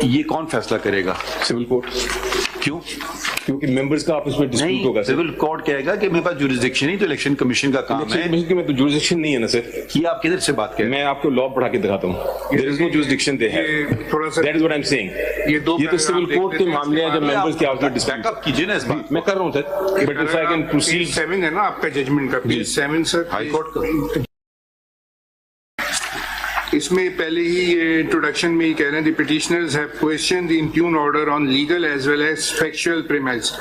ये कौन फैसला करेगा? Civil court. क्यों? क्योंकि मेंबर्स का आपस में डिस्प्यूट होगा। सिविल कोर्ट कहेगा कि मेरे पास जुरिसडिक्शन नहीं, तो इलेक्शन कमीशन का काम है। कमीशन में तो जुरिसडिक्शन नहीं है ना सर। ये आप किधर से बात करें? मैं आपको लॉ पढ़ा के दिखाता हूँ। There is no jurisdiction they have. थोड़ा सा that is what I am saying. ये तो सिविल कोर्ट के मामले हैं जब मेंबर्स के आपस में डिस्प्यूट। बैकअप कीजिए ना इस बात। मैं कर रहा हूँ sir, but if I can proceed. 7 है ना आपका जजमेंट का, पेज 7 सर, हाई कोर्ट का। इसमें पहले ही ये इंट्रोडक्शन में ही कह रहे हैं, the petitioners have questioned the impugned order on legal as well as factual premise.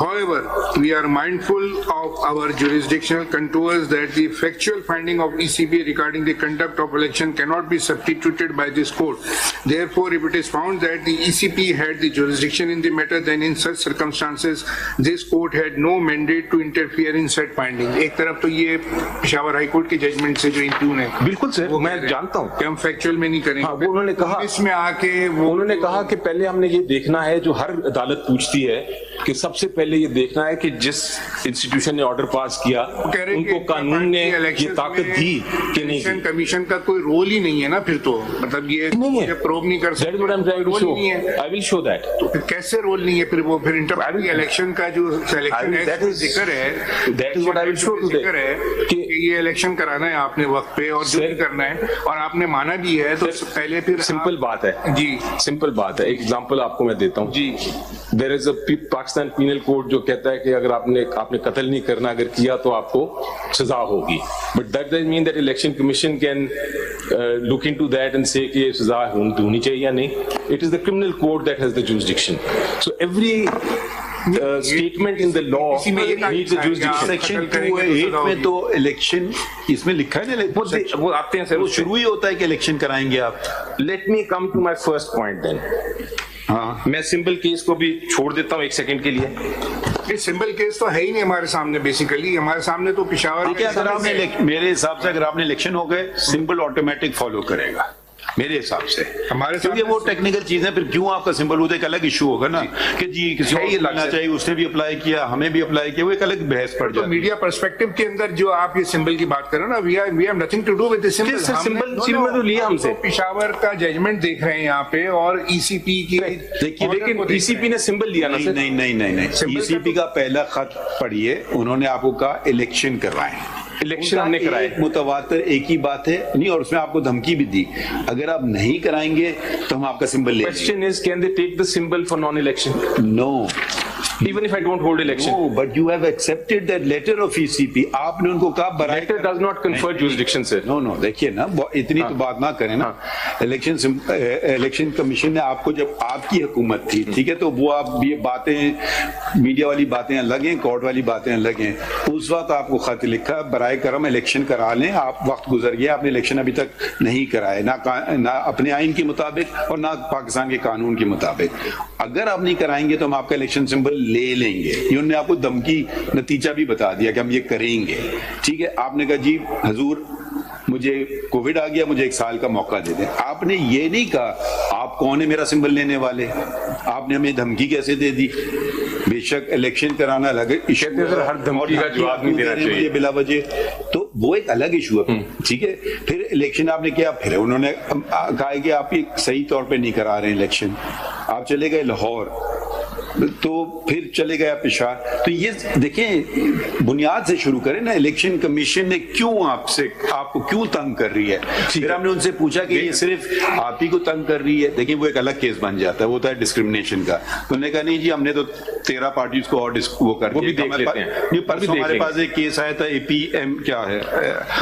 However, we are mindful of our jurisdictional contours that the factual finding of ECB regarding the conduct of election cannot be substituted by this court. Therefore, if it is found that the ECB had the jurisdiction in the matter, then in such circumstances, this court had no mandate to interfere in said finding. एक तरफ तो ये Peshawar high court के judgement से जो impugn है, बिल्कुल sir, मैं जानता हूँ कि हम फैक्चुअल में नहीं करेंगे। हाँ, वो उन्होंने कहा, इसमें आके उन्होंने कहा कि पहले हमने ये देखना है, जो हर अदालत पूछती है कि सबसे पहले ये देखना है कि जिस इंस्टीट्यूशन ने ऑर्डर पास किया उनको कानून ने ये ताकत दी कि नहीं। इलेक्शन कमीशन का कोई रोल ही नहीं है ना फिर तो, मतलब ये नहीं है, प्रोब नहीं कर सकते। I will show that. तो फिर कैसे रोल नहीं है फिर वो, फिर इंटर इलेक्शन का जो सिलेक्शन है जिक्र है, that is what I will show today कि ये इलेक्शन कराना है आपने वक्त पे और जो भी करना है और आपने माना भी है, तो पहले फिर सिंपल बात है जी, सिंपल बात है। एक एग्जांपल आपको मैं देता हूँ जी। There is a Pakistan penal code जो कहता है कि अगर आपने कत्ल नहीं करना, अगर किया तो आपको सजा होगी, but that doesn't mean that election commission can look into that and से कि सजा होनी चाहिए या नहीं। It is the criminal code that has the jurisdiction, so every statement in the law needs the jurisdiction. Section 208 में तो election इसमें लिखा है ना, वो आते हैं सर, वो शुरू ही होता है कि इलेक्शन कराएंगे आप। Let me come to my first point then. हाँ, मैं सिंपल केस को भी छोड़ देता हूँ एक सेकंड के लिए। ये सिंपल केस तो है ही नहीं हमारे सामने, बेसिकली हमारे सामने तो पेशावर देखिए, अगर आपने मेरे हिसाब से अगर आपने इलेक्शन हो गए, सिंबल ऑटोमेटिक फॉलो करेगा मेरे हिसाब से। हमारे क्योंकि वो टेक्निकल चीज है, फिर क्यों आपका सिंबल होता है, एक अलग इशू होगा ना कि जी किसी को लगना चाहिए, उसने भी अप्लाई किया, हमें भी अप्लाई किया, वो एक अलग बहस पड़ जाती है। मीडिया पर्सपेक्टिव के अंदर जो आप ये सिंबल की बात कर रहे हो ना, we have nothing to do with this symbol. Symbol तो लिया हमसे, पेशावर का जजमेंट देख रहे हैं यहाँ पे, और ईसीपी की देखिए, लेकिन ईसीपी ने सिंबल लिया ना। नहीं नहीं नहीं नहीं, ईसीपी का पहला खत पढ़िए, उन्होंने आपको कहा इलेक्शन करवाएं, इलेक्शन हमने कराए, मुतवातर एक ही बात है नहीं, और उसमें आपको धमकी भी दी, अगर आप नहीं कराएंगे तो हम आपका सिंबल ले। Question is, can they take the symbol for non election? No, even if I don't hold election. No, but you have accepted that letter of ECP. आपने उनको कहा letter does not confer jurisdiction sir. No no, देखिए ना, इतनी तो बात ना करें ना। इलेक्शन कमीशन ने आपको, जब आपकी हुकूमत थी, ठीक है, तो वो आप ये बातें, मीडिया वाली बातें अलग हैं, कोर्ट वाली बातें अलग हैं। उस वक्त आपको खत लिखा, बराए करम इलेक्शन करा लें, आप वक्त गुजर गया, आपने इलेक्शन अभी तक नहीं कराए, ना अपने आइन के मुताबिक और ना पाकिस्तान के कानून के मुताबिक। अगर आप नहीं कराएंगे तो हम आपका इलेक्शन सिंबल ले लेंगे। ये उन्होंने आपको धमकी, नतीजा भी बता दिया कि हम ये करेंगे, ठीक है। आपने कहा जी हजूर मुझे कोविड आ गया, मुझे 1 साल का मौका दे दें। आपने ये नहीं कहा आप कौन है मेरा सिंबल लेने वाले, आपने हमें धमकी कैसे दे दी। बेशक इलेक्शन कराना अलग इशू है, हर धमकी का जवाब नहीं देना चाहिए बिला वजह, तो वो एक अलग इशू है, ठीक है। फिर इलेक्शन आपने किया, फिर उन्होंने कहा कि आप ये सही तौर पे नहीं करा रहे इलेक्शन, आप चले गए लाहौर, तो फिर चले गया पेशावर। तो ये देखें, बुनियाद से शुरू करें ना, इलेक्शन कमीशन ने क्यों आपको क्यों तंग कर रही है। फिर हमने उनसे पूछा कि ये सिर्फ आप ही को तंग कर रही है, देखिए वो एक अलग केस बन जाता है, वो होता है डिस्क्रिमिनेशन का। तो उन्होंने कहा नहीं जी, हमने तो 13 पार्टीज को और वो कर दिया। परसों हमारे पास एक केस आया था, APM क्या है,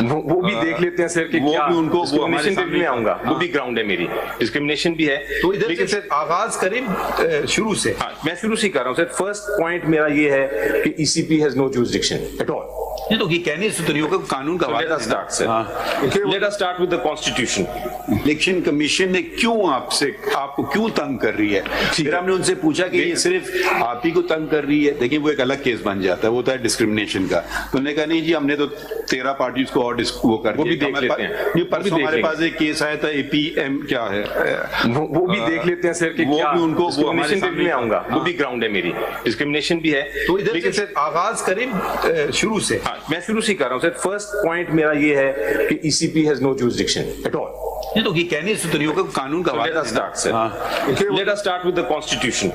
वो भी देख लेते हैं सर कि वो भी उनको में आऊंगा, वो भी ग्राउंड है, मेरी डिस्क्रिमिनेशन भी है। तो इधर से आगाज करें शुरू से। मैं शुरू से कर रहा हूं सर। फर्स्ट पॉइंट मेरा ये है कि ECP has no jurisdiction at all. ये तो कहने से तो नहीं होगा, कानून का let us start sir, let us start with the constitution. Election commission ने क्यों आपको क्यों तंग कर रही है। फिर हमने उनसे पूछा कि ये सिर्फ आप ही को तंग कर रही है, देखिए वो एक अलग केस बन जाता है, वो होता है डिस्क्रिमिनेशन का। तो उन्होंने कहा नहीं जी, हमने तो 13 पार्टीज को और वो कर दिया। वो भी देख लेते हैं। परसों हमारे पास एक केस आया था, APM क्या है, वो भी देख लेते हैं सर कि वो भी उनको डिस्क्रिमिनेशन में आऊंगा, वो भी ग्राउंड है, मेरी डिस्क्रिमिनेशन भी है। तो इधर से आगाज करें शुरू से। मैं शुरू से कर रहा हूं सर। फर्स्ट पॉइंट मेरा ये है कि ECP has no jurisdiction at all. ये तो उनकी कहने से तो नहीं होगा, कानून का So let us start, sir. हाँ। Let us start with the Constitution.